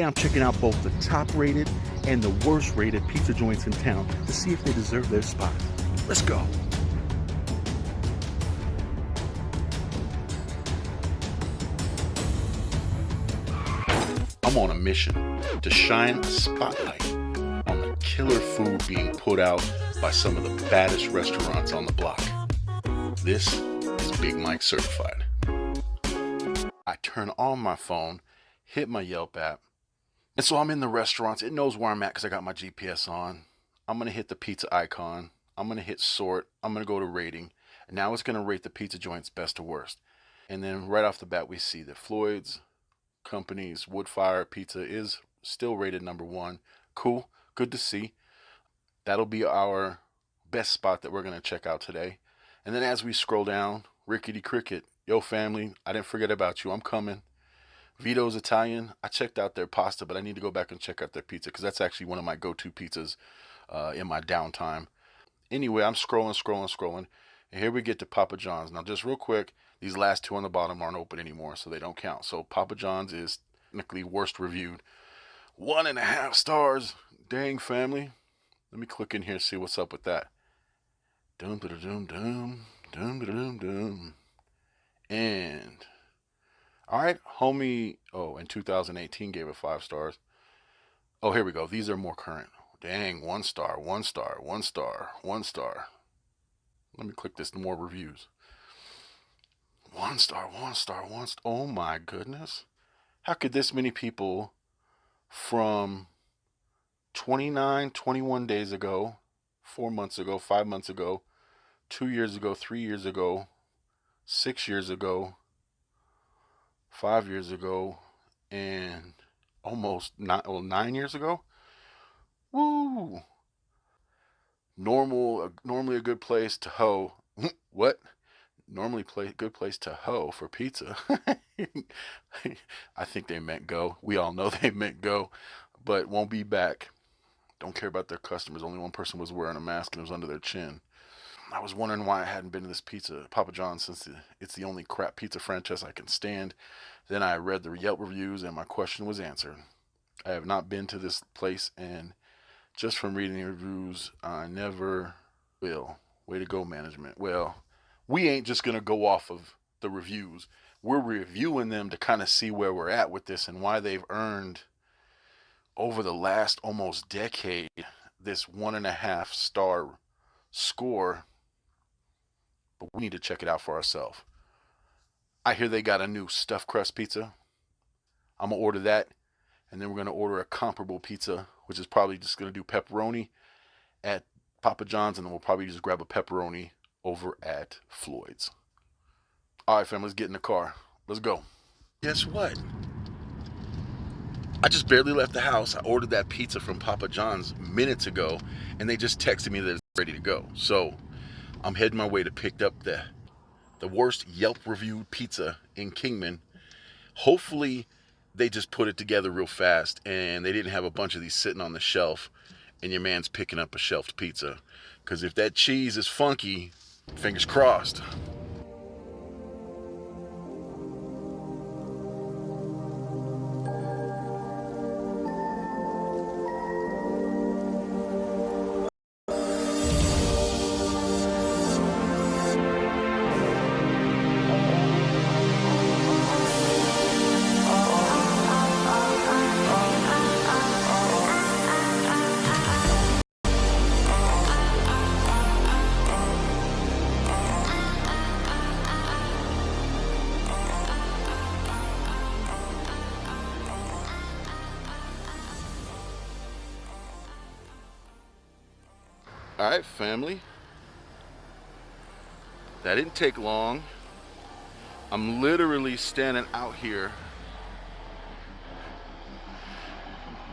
I'm checking out both the top-rated and the worst-rated pizza joints in town to see if they deserve their spot. Let's go. I'm on a mission to shine a spotlight on the killer food being put out by some of the baddest restaurants on the block. This is Big Mike certified. I turn on my phone, hit my Yelp app, and so I'm in the restaurants. It knows where I'm at because I got my GPS on. I'm going to hit the pizza icon. I'm going to hit sort. I'm going to go to rating. And now it's going to rate the pizza joints best to worst. And then right off the bat, we see that Floyd's Company's Woodfire Pizza is still rated #1. Cool. Good to see. That'll be our best spot that we're going to check out today. And then as we scroll down, Rickety Cricket. Yo, family, I didn't forget about you. I'm coming. Vito's Italian. I checked out their pasta, but I need to go back and check out their pizza because that's actually one of my go-to pizzas in my downtime. Anyway, I'm scrolling. And here we get to Papa John's. Now, just real quick, these last two on the bottom aren't open anymore, so they don't count. So Papa John's is technically worst reviewed. 1.5 stars. Dang, family. Let me click in here and see what's up with that. And all right, homie. Oh, in 2018 gave it 5 stars. Oh, here we go. These are more current. Dang, 1 star. Let me click this, more reviews. 1 star. Oh my goodness. How could this many people from 21 days ago, 4 months ago, 5 months ago, 2 years ago, 3 years ago, 6 years ago, 5 years ago, and almost 9 years ago? Woo! Normally a good place to hoe. What? Normally good place to hoe for pizza. I think they meant go. We all know they meant go, but won't be back. Don't care about their customers. Only one person was wearing a mask and it was under their chin. I was wondering why I hadn't been to this Papa John's, since it's the only crap pizza franchise I can stand. Then I read the Yelp reviews and my question was answered. I have not been to this place, and just from reading the reviews, I never will. Way to go, management. Well, we ain't just going to go off of the reviews. We're reviewing them to kind of see where we're at with this and why they've earned, over the last almost decade, this 1.5 star score. But we need to check it out for ourselves. I hear they got a new stuffed crust pizza. I'm going to order that. And then we're going to order a comparable pizza, which is probably just going to do pepperoni at Papa John's. And then we'll probably just grab a pepperoni over at Floyd's. All right, fam, let's get in the car. Let's go. Guess what? I just barely left the house. I ordered that pizza from Papa John's minutes ago, and they just texted me that it's ready to go. So I'm heading my way to pick up the worst Yelp reviewed pizza in Kingman. Hopefully they just put it together real fast and they didn't have a bunch of these sitting on the shelf and your man's picking up a shelved pizza. Because if that cheese is funky, fingers crossed. All right, family. That didn't take long. I'm literally standing out here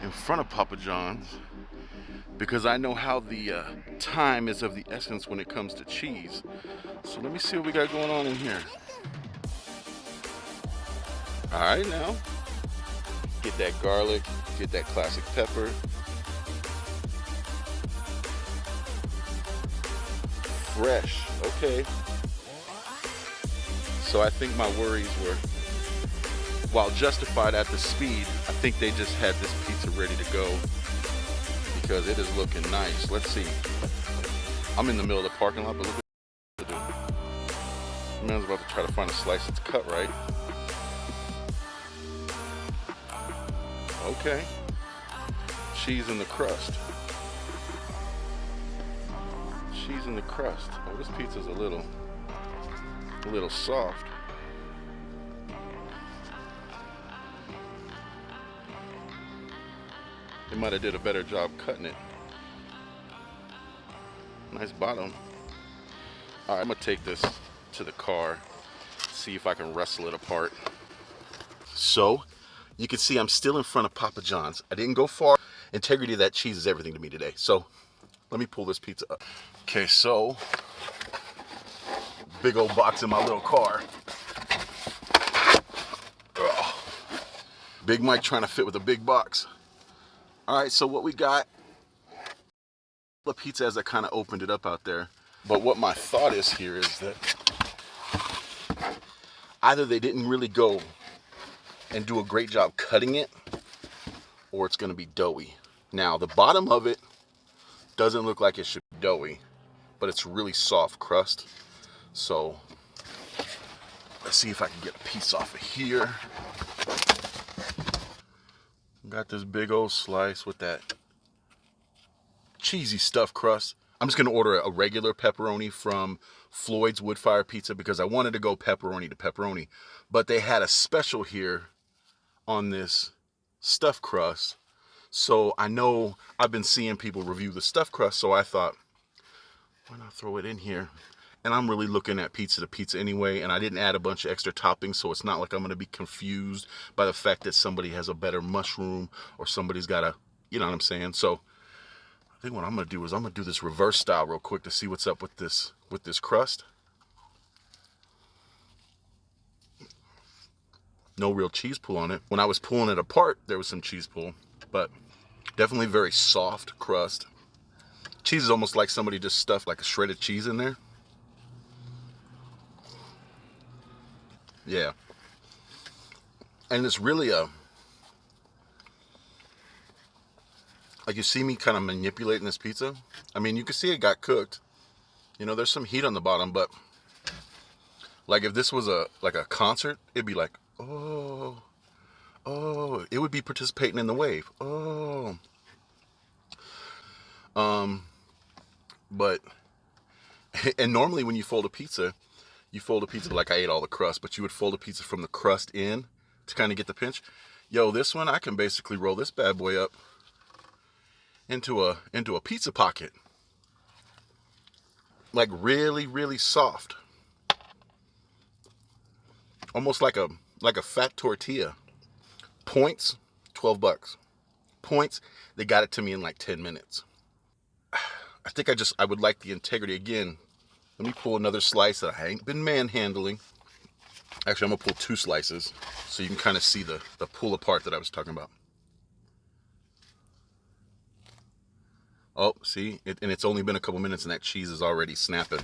in front of Papa John's because I know how the time is of the essence when it comes to cheese. So let me see what we got going on in here. All right, now. Get that garlic, get that classic pepper. Fresh, okay. So I think my worries were while justified at the speed, I think they just had this pizza ready to go because it is looking nice. Let's see. I'm in the middle of the parking lot, but look what the man's about to try to find a slice that's cut right. Okay. Cheese in the crust. Cheese in the crust. Oh, this pizza's a little soft. They might have did a better job cutting it. Nice bottom. All right, I'm gonna take this to the car, see if I can wrestle it apart. So, you can see I'm still in front of Papa John's. I didn't go far. Integrity of that cheese is everything to me today. So, let me pull this pizza up. Okay, so, big old box in my little car. Ugh. Big Mike trying to fit with a big box. All right, so what we got, the pizza as I kind of opened it up out there. But what my thought is here is that either they didn't really go and do a great job cutting it, or it's going to be doughy. Now, the bottom of it doesn't look like it should be doughy, but it's really soft crust. So, let's see if I can get a piece off of here. Got this big old slice with that cheesy stuffed crust. I'm just going to order a regular pepperoni from Floyd's Woodfire Pizza because I wanted to go pepperoni to pepperoni. But they had a special here on this stuffed crust. So I know I've been seeing people review the stuffed crust, so I thought, why not throw it in here? And I'm really looking at pizza to pizza anyway, and I didn't add a bunch of extra toppings, so it's not like I'm going to be confused by the fact that somebody has a better mushroom or somebody's got a, you know what I'm saying? So I think what I'm going to do is I'm going to do this reverse style real quick to see what's up with this crust. No real cheese pull on it. When I was pulling it apart, there was some cheese pull, but definitely very soft crust. Cheese is almost like somebody just stuffed like a shredded cheese in there. Yeah. And it's really like you see me kind of manipulating this pizza. I mean, you can see it got cooked. You know, there's some heat on the bottom, but like if this was like a concert, it'd be like, oh, it would be participating in the wave. Oh. But, and normally when you fold a pizza like I ate all the crust, but you would fold a pizza from the crust in to kind of get the pinch. Yo, this one, I can basically roll this bad boy up into a pizza pocket. Like really, really soft. Almost like a fat tortilla. Points, $12. Points, they got it to me in like 10 minutes. I think I would like the integrity again. Let me pull another slice that I ain't been manhandling. Actually, I'm gonna pull 2 slices so you can kind of see the pull apart that I was talking about. Oh, see, and it's only been a couple minutes and that cheese is already snapping.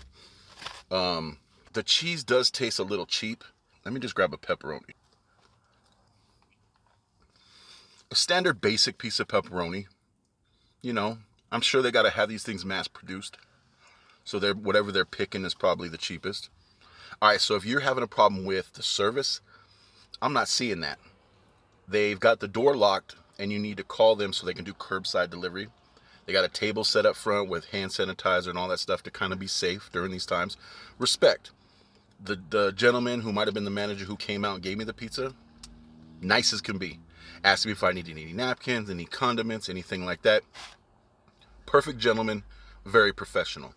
The cheese does taste a little cheap. Let me just grab a pepperoni. A standard basic piece of pepperoni. You know, I'm sure they gotta have these things mass produced. So whatever they're picking is probably the cheapest. All right, so if you're having a problem with the service, I'm not seeing that. They've got the door locked and you need to call them so they can do curbside delivery. They got a table set up front with hand sanitizer and all that stuff to kind of be safe during these times. Respect. The gentleman who might have been the manager who came out and gave me the pizza, nice as can be. Asked me if I needed any napkins, any condiments, anything like that. Perfect gentleman, very professional.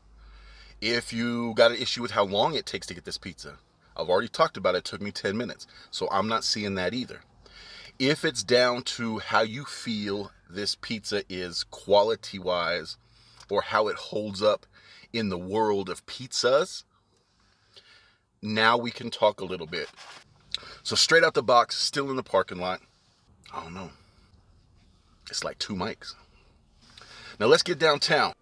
If you got an issue with how long it takes to get this pizza, I've already talked about it. It took me 10 minutes. So I'm not seeing that either. If it's down to how you feel this pizza is quality-wise or how it holds up in the world of pizzas, now we can talk a little bit. So straight out the box, still in the parking lot. I don't know. It's like 2 mics. Now let's get downtown.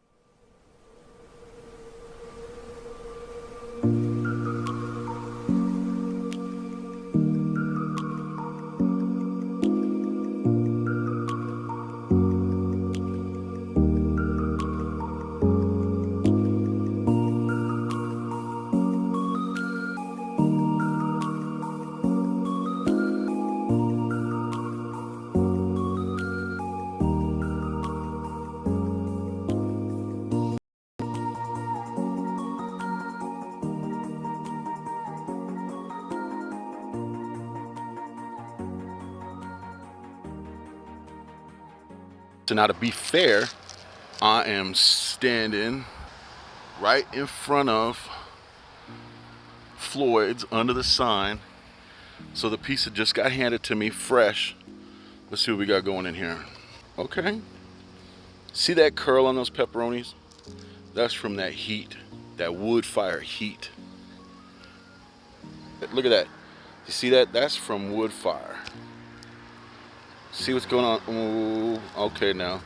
So now to be fair, I am standing right in front of Floyd's under the sign. So the pizza just got handed to me fresh. Let's see what we got going in here. Okay. See that curl on those pepperonis? That's from that heat, that wood fire heat. Look at that. You see that? That's from wood fire. See what's going on? Ooh, okay now.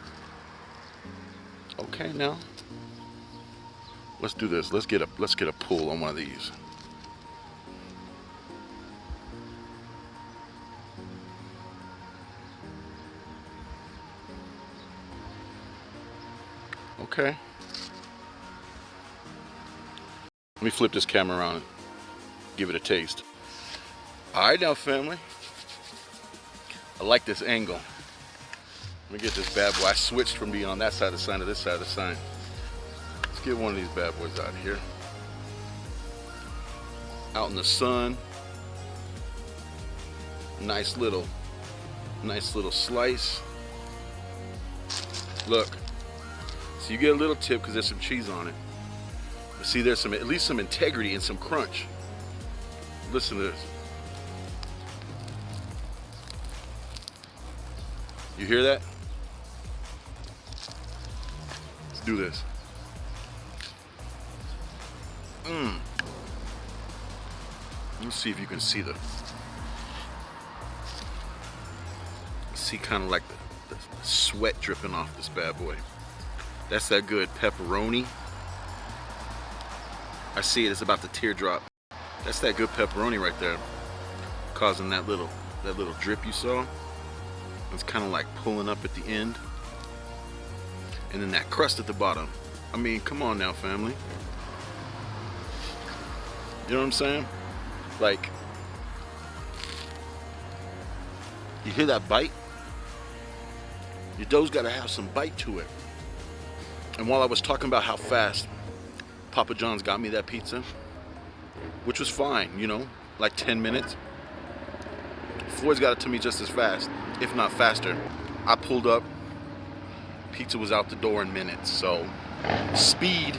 Okay now. Let's do this. Let's get a pull on one of these. Okay. Let me flip this camera around and give it a taste. Alright now, family. I like this angle. Let me get this bad boy. I switched from being on that side of the sign to this side of the sign. Let's get one of these bad boys out here. Out in the sun. Nice little slice. Look. So you get a little tip because there's some cheese on it. But see, there's at least some integrity and some crunch. Listen to this. You hear that? Let's do this. Let's see if you can see see kind of like the sweat dripping off this bad boy. That's that good pepperoni. I see it. It's about to teardrop. That's that good pepperoni right there, causing that little drip you saw. It's kind of like pulling up at the end, and then that crust at the bottom. I mean, come on now, family. You know what I'm saying? Like, you hear that bite? Your dough's got to have some bite to it. And while I was talking about how fast Papa John's got me that pizza, which was fine, you know, like 10 minutes, Floyd's got it to me just as fast, if not faster. I pulled up, pizza was out the door in minutes. So speed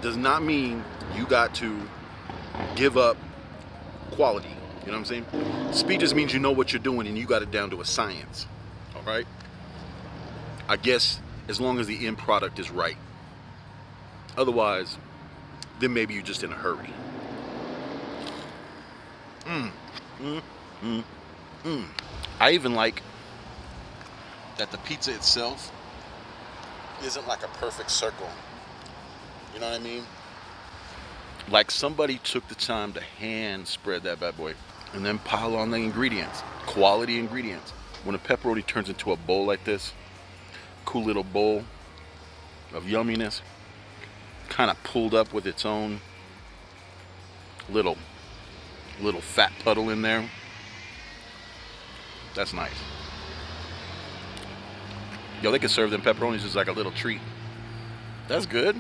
does not mean you got to give up quality. You know what I'm saying? Speed just means you know what you're doing and you got it down to a science. All right? I guess as long as the end product is right. Otherwise, then maybe you're just in a hurry. I even like that the pizza itself isn't like a perfect circle. You know what I mean? Like somebody took the time to hand spread that bad boy and then pile on the ingredients, quality ingredients. When a pepperoni turns into a bowl like this, cool little bowl of yumminess, kind of pulled up with its own little fat puddle in there. That's nice. Yo, they could serve them pepperonis as like a little treat. That's good.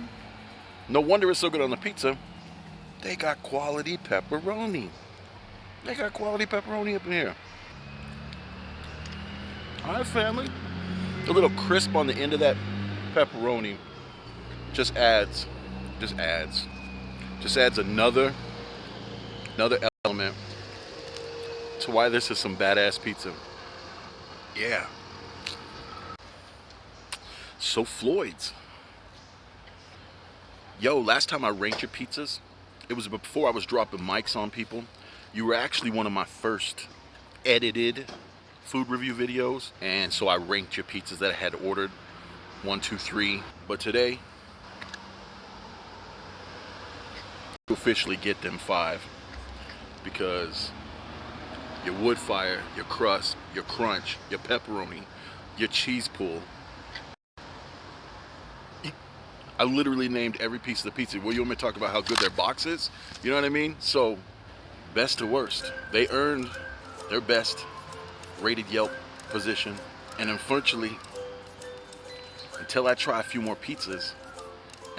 No wonder it's so good on the pizza. They got quality pepperoni. They got quality pepperoni up in here. All right, family. A little crisp on the end of that pepperoni just adds another element to why this is some badass pizza. Yeah. So Floyd's. Yo, last time I ranked your pizzas, it was before I was dropping mics on people. You were actually one of my first edited food review videos, and so I ranked your pizzas that I had ordered 1, 2, 3. But today, you officially get them 5 because your wood fire, your crust, your crunch, your pepperoni, your cheese pull. I literally named every piece of the pizza. Well, you want me to talk about how good their box is? You know what I mean? So, best to worst. They earned their best rated Yelp position. And unfortunately, until I try a few more pizzas,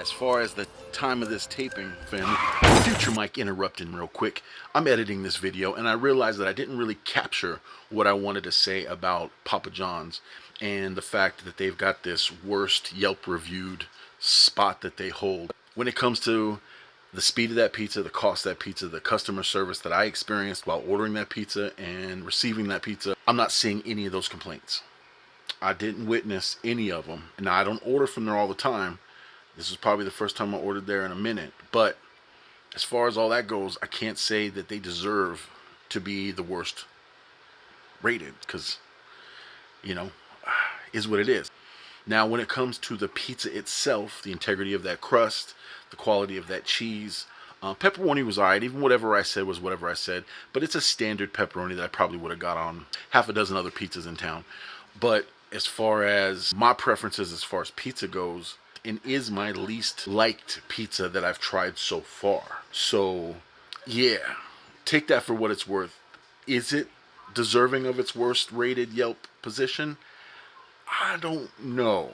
As far as the time of this taping, family, future Mike interrupting real quick. I'm editing this video and I realized that I didn't really capture what I wanted to say about Papa John's and the fact that they've got this worst Yelp reviewed spot that they hold. When it comes to the speed of that pizza, the cost of that pizza, the customer service that I experienced while ordering that pizza and receiving that pizza, I'm not seeing any of those complaints. I didn't witness any of them. Now, I don't order from there all the time. This was probably the first time I ordered there in a minute. But as far as all that goes, I can't say that they deserve to be the worst rated because, you know, is what it is. Now, when it comes to the pizza itself, the integrity of that crust, the quality of that cheese, pepperoni was alright. Even whatever I said was whatever I said. But it's a standard pepperoni that I probably would have got on half a dozen other pizzas in town. But as far as my preferences as far as pizza goes, and is my least liked pizza that I've tried so far. So, yeah, take that for what it's worth. Is it deserving of its worst rated Yelp position? I don't know.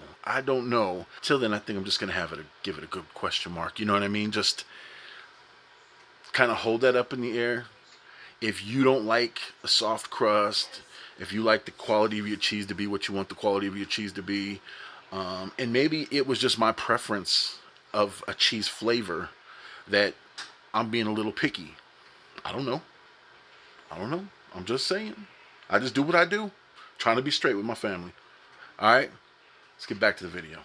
Till then, I think I'm just gonna give it a good question mark. You know what I mean? Just kind of hold that up in the air. If you don't like a soft crust, if you like the quality of your cheese to be what you want the quality of your cheese to be, and maybe it was just my preference of a cheese flavor that I'm being a little picky. I don't know. I'm just saying. I just do what I do. Trying to be straight with my family. Alright, let's get back to the video.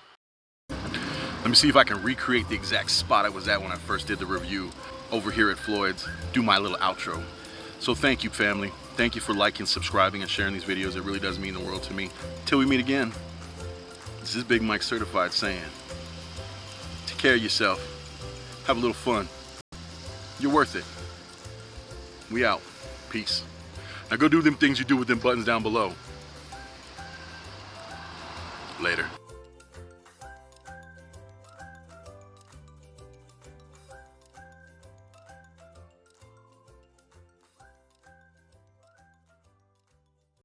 Let me see if I can recreate the exact spot I was at when I first did the review over here at Floyd's. Do my little outro. So thank you, family. Thank you for liking, subscribing, and sharing these videos. It really does mean the world to me. Till we meet again. This is Big Mike Certified saying, take care of yourself. Have a little fun. You're worth it. We out. Peace. Now go do them things you do with them buttons down below. Later.